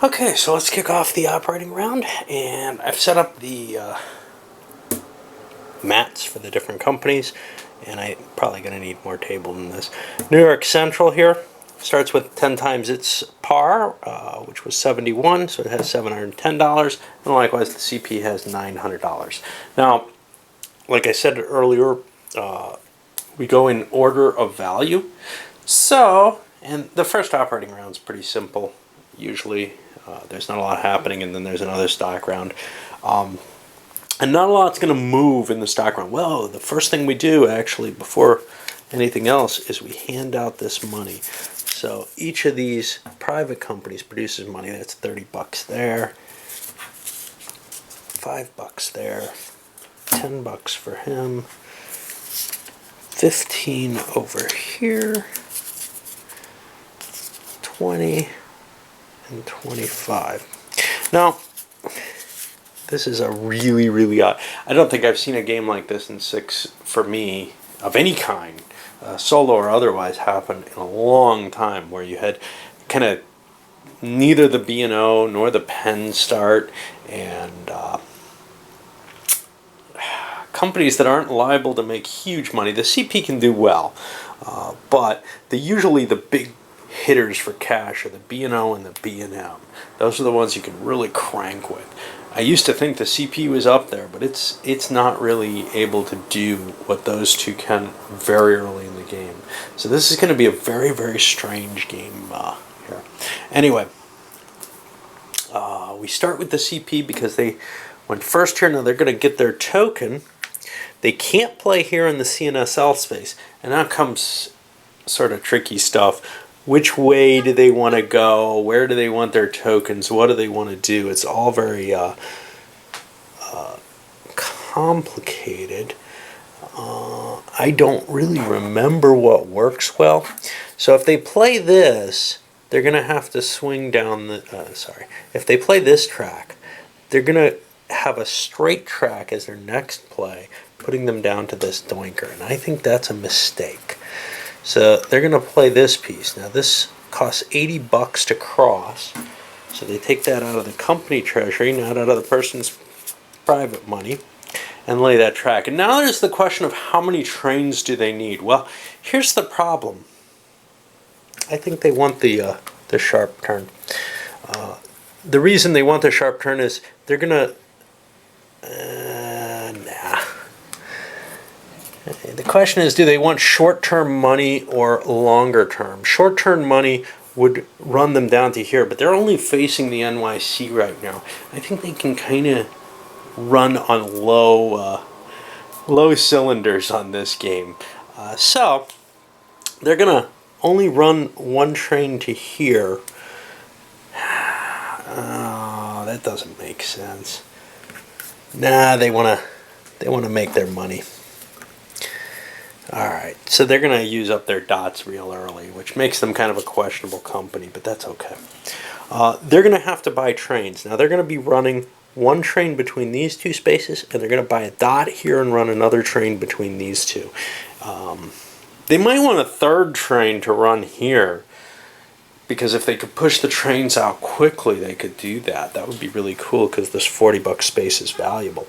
Okay, so let's kick off the operating round, and I've set up the mats for the different companies, and I'm probably going to need more table than this. New York Central here starts with 10 times its par, which was 71, so it has $710, and likewise the CP has $900. Now, like I said earlier, we go in order of value. So, and the first operating round is pretty simple. Usually, there's not a lot happening, and then there's another stock round. And not a lot's going to move in the stock round. Well, the first thing we do, actually, before anything else, is we hand out this money. So each of these private companies produces money. That's 30 bucks there, 5 bucks there, 10 bucks for him, 15 over here, 20, and 25. Now, this is a really odd. I don't think I've seen a game like this in 6 for me of any kind, solo or otherwise, happen in a long time, where you had kind of neither the B&O nor the pen start, and companies that aren't liable to make huge money. The CP can do well, but usually the big hitters for cash are the B&O and the B&M. Those are the ones you can really crank with. I used to think the CP was up there, but it's not really able to do what those two can very early in the game. So this is going to be a very strange game here. Anyway, we start with the CP because they went first here. Now they're going to get their token. They can't play here in the CNSL space, and now comes sort of tricky stuff. Which way do they want to go? Where do they want their tokens? What do they want to do? It's all very complicated. I don't really remember what works well. So if they play this, they're going to have to swing down the... If they play this track, they're going to have a straight track as their next play, putting them down to this doinker. And I think that's a mistake. So they're going to play this piece. Now this costs 80 bucks to cross. So they take that out of the company treasury, not out of the person's private money, and lay that track. And now there's the question of how many trains do they need? Well, here's the problem. I think they want the sharp turn. The reason they want the sharp turn is they're going to... The question is, do they want short-term money or longer term? Short-term money would run them down to here, but they're only facing the NYC right now. I think they can kind of run on low cylinders on this game. So they're going to only run one train to here. Oh, that doesn't make sense. Nah, they want to make their money. Alright, so they're going to use up their dots real early, which makes them kind of a questionable company, but that's okay. They're going to have to buy trains. Now they're going to be running one train between these two spaces, and they're going to buy a dot here and run another train between these two. They might want a third train to run here, because if they could push the trains out quickly, they could do that. That would be really cool, because this 40 buck space is valuable.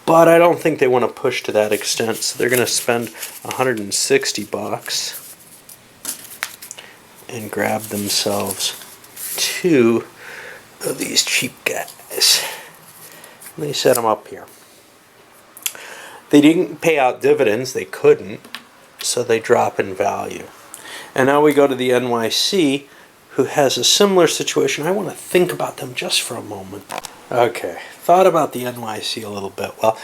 But I don't think they want to push to that extent, so they're going to spend 160 bucks and grab themselves 2 of these cheap guys. And they set them up here. They didn't pay out dividends, they couldn't, so they drop in value. And now we go to the NYC, who has a similar situation. I want to think about them just for a moment. Okay, thought about the NYC a little bit. Well,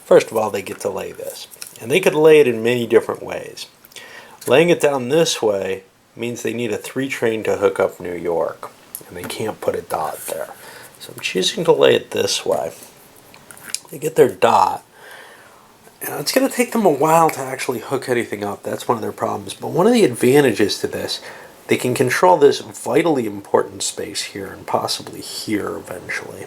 first of all, they get to lay this. And they could lay it in many different ways. Laying it down this way means they need a 3 train to hook up New York. And they can't put a dot there. So I'm choosing to lay it this way. They get their dot. Now, it's going to take them a while to actually hook anything up. That's one of their problems. But one of the advantages to this, they can control this vitally important space here and possibly here eventually.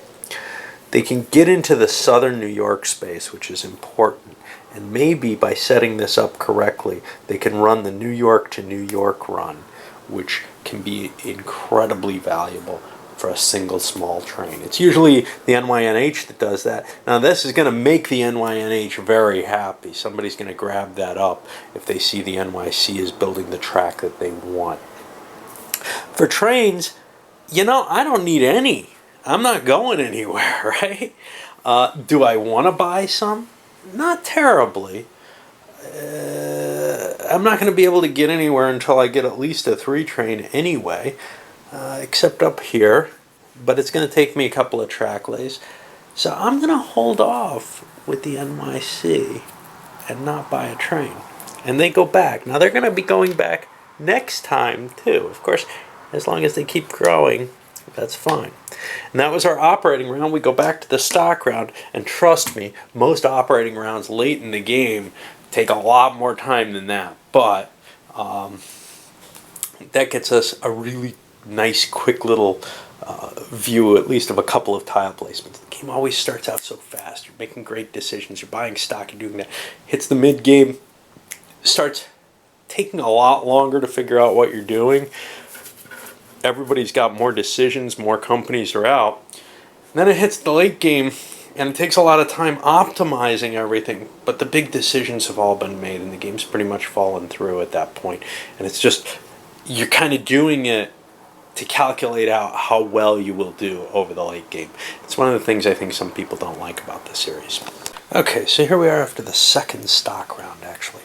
They can get into the southern New York space, which is important. And maybe by setting this up correctly, they can run the New York to New York run, which can be incredibly valuable. for a single small train. It's usually the NYNH that does that. Now this is going to make the NYNH very happy. Somebody's going to grab that up if they see the NYC is building the track that they want. For trains, you know, I don't need any. I'm not going anywhere, right? Do I want to buy some? Not terribly. I'm not going to be able to get anywhere until I get at least a 3 train anyway. Except up here, but it's going to take me a couple of track lays. So I'm going to hold off with the NYC and not buy a train. And they go back. Now they're going to be going back next time too. Of course, as long as they keep growing, that's fine. And that was our operating round. We go back to the stock round, and trust me, most operating rounds late in the game take a lot more time than that. But that gets us a really nice, quick little view, at least of a couple of tile placements. The game always starts out so fast. You're making great decisions. You're buying stock. You're doing that. Hits the mid game, starts taking a lot longer to figure out what you're doing. Everybody's got more decisions. More companies are out. And then it hits the late game, and it takes a lot of time optimizing everything. But the big decisions have all been made, and the game's pretty much fallen through at that point. And it's just, you're kind of doing it to calculate out how well you will do over the late game. It's one of the things I think some people don't like about the series. Okay, so here we are after the second stock round, actually.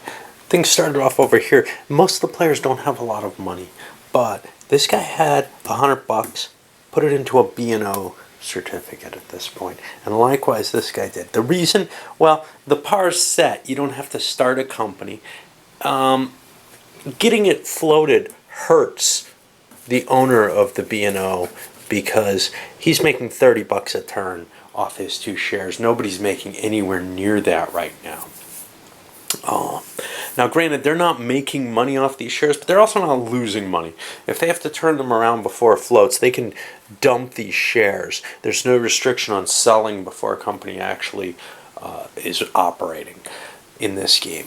Things started off over here. Most of the players don't have a lot of money, but this guy had $100, put it into a B&O certificate at this point, and likewise this guy did. The reason, well, the par's set. You don't have to start a company. Getting it floated hurts the owner of the B&O because he's making $30 a turn off his 2 shares. Nobody's making anywhere near that right now. Now, granted, they're not making money off these shares, but they're also not losing money. If they have to turn them around before it floats, they can dump these shares. There's no restriction on selling before a company actually is operating in this game.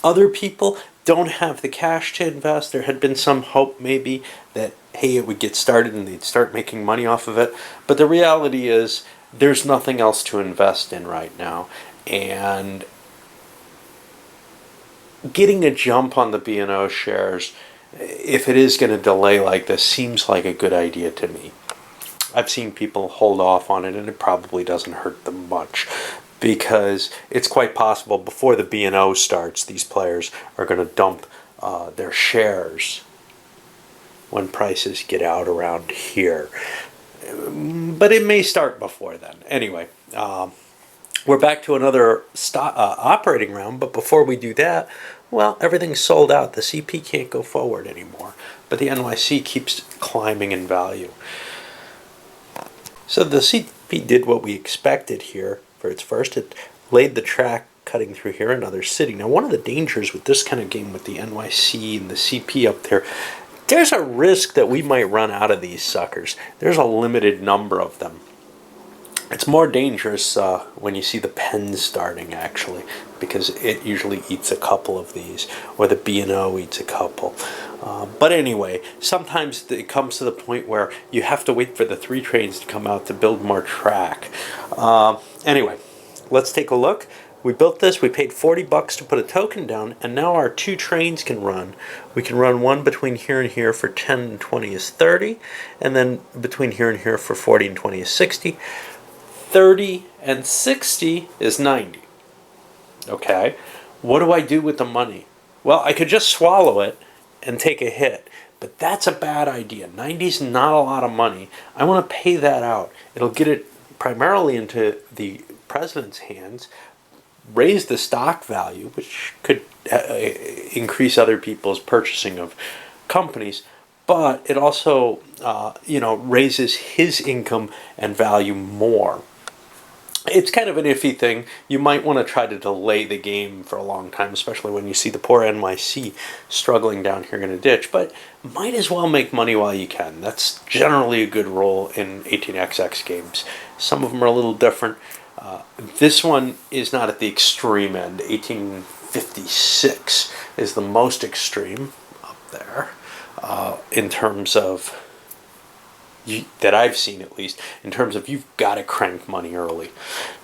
Other people don't have the cash to invest. There had been some hope maybe that, hey, it would get started and they'd start making money off of it. But the reality is there's nothing else to invest in right now. And getting a jump on the B&O shares, if it is going to delay like this, seems like a good idea to me. I've seen people hold off on it, and it probably doesn't hurt them much, because it's quite possible before the B&O starts, these players are going to dump their shares when prices get out around here. But it may start before then. Anyway, we're back to another operating round, but before we do that, well, everything's sold out. The CP can't go forward anymore, but the NYC keeps climbing in value. So the CP did what we expected here for its first. It laid the track cutting through here, another city. Now, one of the dangers with this kind of game with the NYC and the CP up there, there's a risk that we might run out of these suckers. There's a limited number of them. It's more dangerous when you see the pens starting, actually, because it usually eats a couple of these, or the B&O eats a couple. But anyway, sometimes it comes to the point where you have to wait for the 3 trains to come out to build more track. Anyway, let's take a look. We built this, we paid $40 to put a token down, and now our 2 trains can run. We can run one between here and here for 10 and 20 is 30, and then between here and here for 40 and 20 is 60. 30 and 60 is 90. Okay, what do I do with the money? Well, I could just swallow it and take a hit, but that's a bad idea. 90 is not a lot of money. I want to pay that out. It'll get it primarily into the president's hands, raise the stock value, which could increase other people's purchasing of companies, but it also raises his income and value more. It's kind of an iffy thing. You might want to try to delay the game for a long time, especially when you see the poor NYC struggling down here in a ditch, but might as well make money while you can. That's generally a good rule in 18xx games. Some of them are a little different. This one is not at the extreme end. 1856 is the most extreme up there in terms of that I've seen at least, in terms of you've got to crank money early.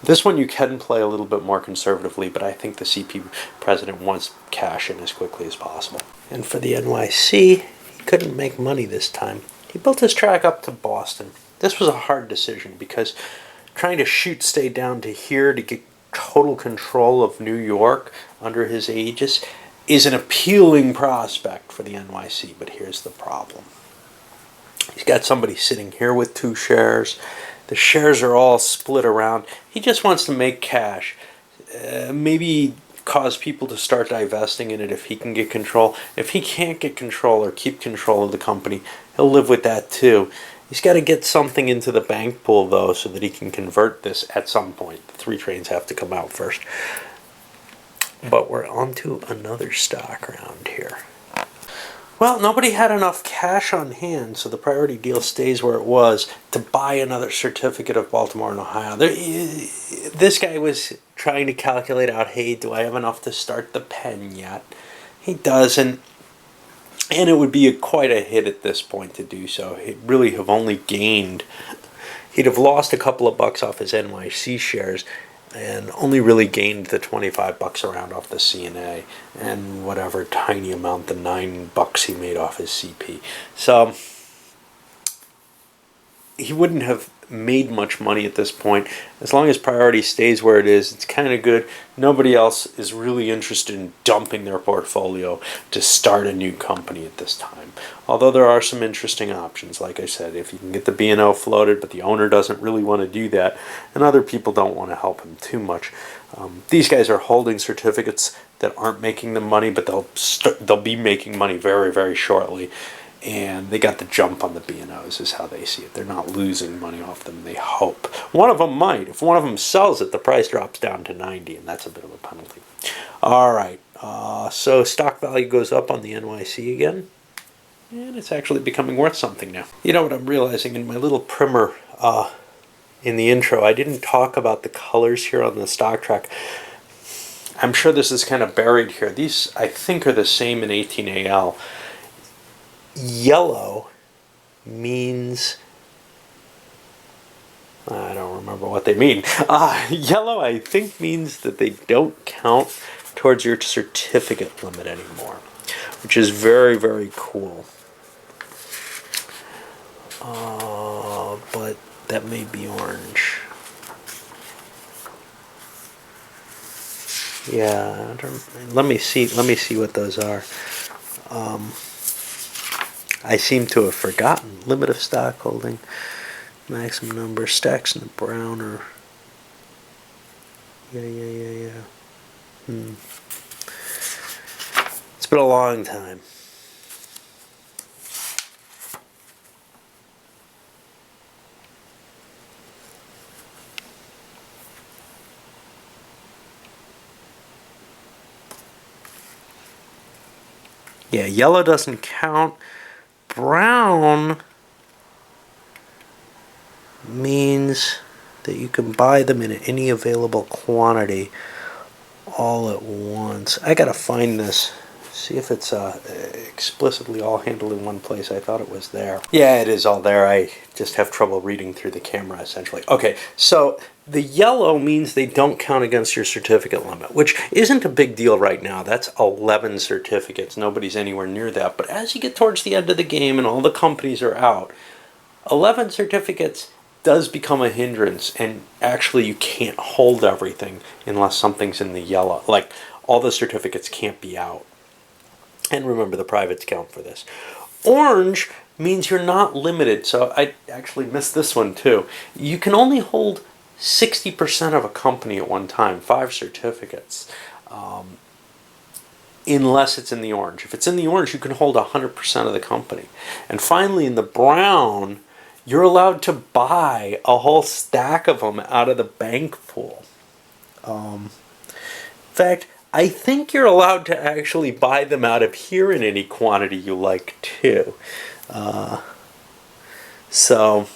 This one you can play a little bit more conservatively, but I think the CP president wants cash in as quickly as possible. And for the NYC, he couldn't make money this time. He built his track up to Boston. This was a hard decision because trying to stay down to here to get total control of New York under his aegis is an appealing prospect for the NYC, but here's the problem. He's got somebody sitting here with 2 shares. The shares are all split around. He just wants to make cash. Maybe cause people to start divesting in it if he can get control. If he can't get control or keep control of the company, he'll live with that too. He's got to get something into the bank pool, though, so that he can convert this at some point. The 3 trains have to come out first. But we're on to another stock round here. Well, nobody had enough cash on hand, so the priority deal stays where it was to buy another certificate of Baltimore and Ohio. This guy was trying to calculate out, hey, do I have enough to start the pen yet? He doesn't. And it would be quite a hit at this point to do so. He'd really have only gained. He'd have lost a couple of bucks off his NYC shares and only really gained the $25 around off the CNA and whatever tiny amount, the $9 he made off his CP. So he wouldn't have made much money at this point. As long as priority stays where it is, it's kind of good. Nobody else is really interested in dumping their portfolio to start a new company at this time. Although there are some interesting options. Like I said, if you can get the B&O floated, but the owner doesn't really want to do that, and other people don't want to help him too much. These guys are holding certificates that aren't making them money, but they'll be making money very, very shortly. And they got the jump on the B&Os is how they see it. They're not losing money off them, they hope. One of them might. If one of them sells it, the price drops down to 90, and that's a bit of a penalty. All right, so stock value goes up on the NYC again, and it's actually becoming worth something now. You know what I'm realizing in my little primer in the intro, I didn't talk about the colors here on the stock track. I'm sure this is kind of buried here. These, I think, are the same in 18AL. Yellow means, I don't remember what they mean. Yellow, I think, means that they don't count towards your certificate limit anymore, which is very, very cool. But that may be orange. Yeah, let me see what those are. I seem to have forgotten. Limit of stock holding, maximum number, stacks in the brown, or yeah. It's been a long time. Yeah, yellow doesn't count. Brown means that you can buy them in any available quantity all at once. I gotta find this, see if it's explicitly all handled in one place. I thought it was there. Yeah, it is all there. I just have trouble reading through the camera, essentially. Okay, so the yellow means they don't count against your certificate limit, which isn't a big deal right now. That's 11 certificates. Nobody's anywhere near that. But as you get towards the end of the game and all the companies are out, 11 certificates does become a hindrance, and actually you can't hold everything unless something's in the yellow. Like, all the certificates can't be out. And remember, the privates count for this. Orange means you're not limited. So I actually missed this one too. You can only hold 60% of a company at one time, 5 certificates, unless it's in the orange. If it's in the orange, you can hold 100% of the company. And finally, in the brown, you're allowed to buy a whole stack of them out of the bank pool. In fact, I think you're allowed to actually buy them out of here in any quantity you like too. So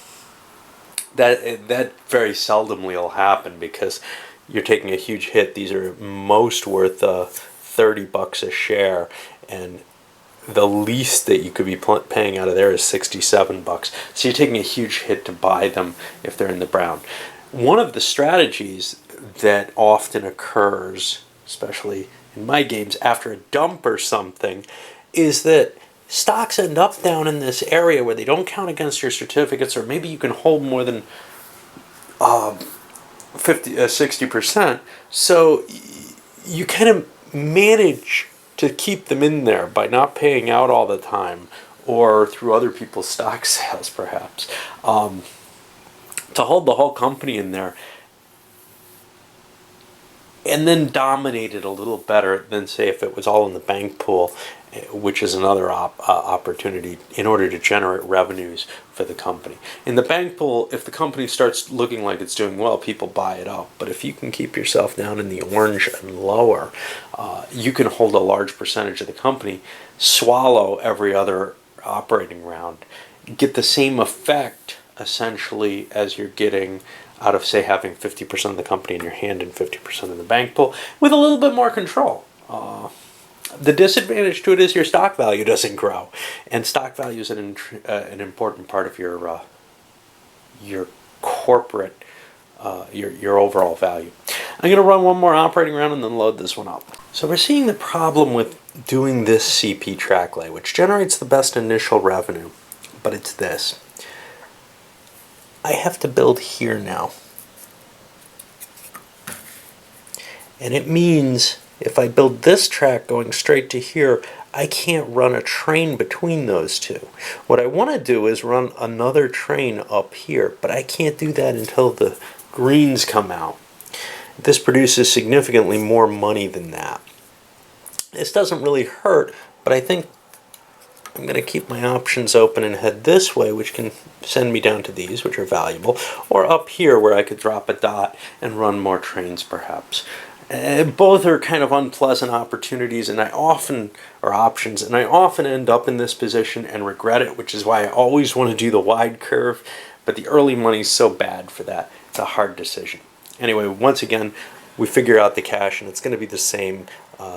that very seldomly will happen because you're taking a huge hit. These are most worth $30 a share, and the least that you could be paying out of there is $67. So you're taking a huge hit to buy them if they're in the brown. One of the strategies that often occurs, especially in my games after a dump or something, is that stocks end up down in this area where they don't count against your certificates, or maybe you can hold more than 60%. So you kind of manage to keep them in there by not paying out all the time, or through other people's stock sales perhaps, to hold the whole company in there and then dominate it a little better than, say, if it was all in the bank pool, which is another opportunity in order to generate revenues for the company. In the bank pool, if the company starts looking like it's doing well, people buy it up. But if you can keep yourself down in the orange and lower, you can hold a large percentage of the company, swallow every other operating round, get the same effect essentially as you're getting out of, say, having 50% of the company in your hand and 50% in the bank pool, with a little bit more control. The disadvantage to it is your stock value doesn't grow, and stock value is an important part of your corporate, your overall value. I'm going to run one more operating round and then load this one up. So we're seeing the problem with doing this CP track lay, which generates the best initial revenue, but it's this. I have to build here now. And it means if I build this track going straight to here, I can't run a train between those two. What I want to do is run another train up here, but I can't do that until the greens come out. This produces significantly more money than that. This doesn't really hurt, but I think I'm going to keep my options open and head this way, which can send me down to these, which are valuable, or up here where I could drop a dot and run more trains perhaps. Both are kind of unpleasant opportunities, and options, and I often end up in this position and regret it, which is why I always want to do the wide curve, but the early money is so bad for that. It's a hard decision. Anyway, once again, we figure out the cash, and it's going to be the same.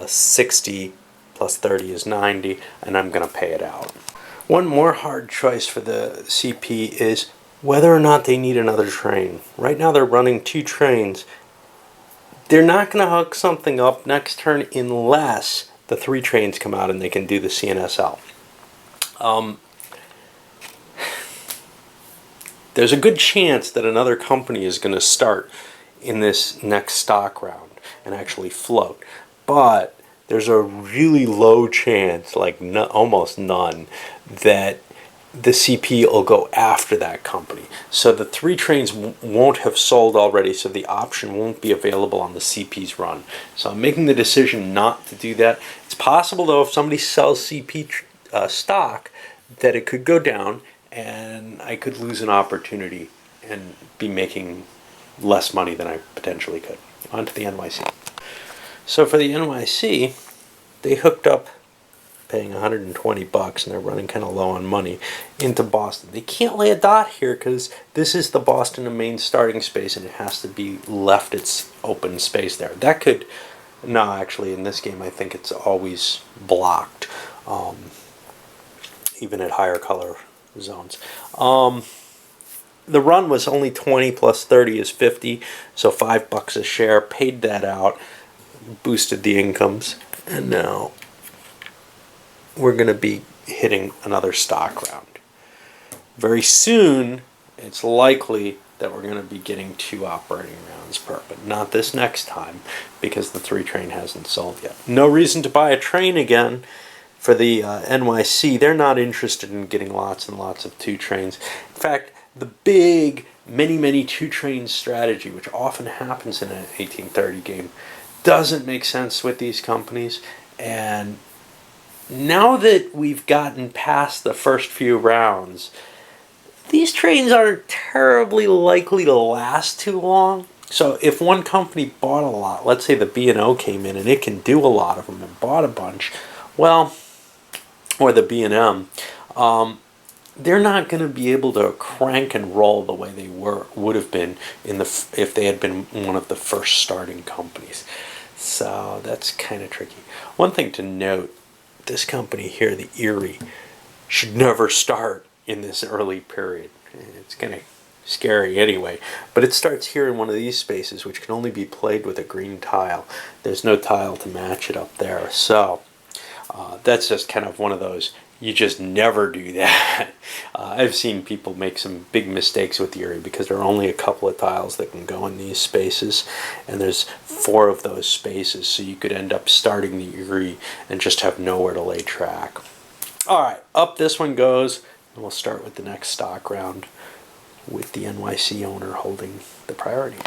60 plus 30 is 90, and I'm going to pay it out. One more hard choice for the CP is whether or not they need another train. Right now they're running 2 trains. They're not going to hook something up next turn unless the 3 trains come out and they can do the CNSL. There's a good chance that another company is going to start in this next stock round and actually float. But there's a really low chance, like almost none, that the CP will go after that company. So the 3 trains won't have sold already, so the option won't be available on the CP's run. So I'm making the decision not to do that. It's possible, though, if somebody sells CP stock, that it could go down and I could lose an opportunity and be making less money than I potentially could. On to the NYC. So for the NYC, they hooked up paying $120, and they're running kind of low on money, into Boston. They can't lay a dot here because this is the Boston and Maine starting space, and it has to be left its open space there. That could, no, actually in this game I think it's always blocked, even at higher color zones. The run was only 20 plus 30 is 50, so $5 a share, paid that out, boosted the incomes, and now we're going to be hitting another stock round. Very soon, it's likely that we're going to be getting 2 operating rounds per, but not this next time because the 3 train hasn't sold yet. No reason to buy a train again for the NYC. They're not interested in getting lots and lots of 2 trains. In fact, the big many 2 train strategy, which often happens in an 1830 game, doesn't make sense with these companies. And now that we've gotten past the first few rounds, these trains aren't terribly likely to last too long. So if one company bought a lot, let's say the B&O came in and it can do a lot of them and bought a bunch, well, or the B&M, they're not going to be able to crank and roll the way they would have been if they had been one of the first starting companies. So that's kind of tricky. One thing to note this company here, the Erie, should never start in this early period. It's kind of scary anyway, but it starts here in one of these spaces, which can only be played with a green tile. There's no tile to match it up there, so that's just kind of one of those, you just never do that. I've seen people make some big mistakes with the Erie because there are only a couple of tiles that can go in these spaces, and there's 4 of those spaces, so you could end up starting the Erie and just have nowhere to lay track. All right, up this one goes, and we'll start with the next stock round with the NYC owner holding the priority.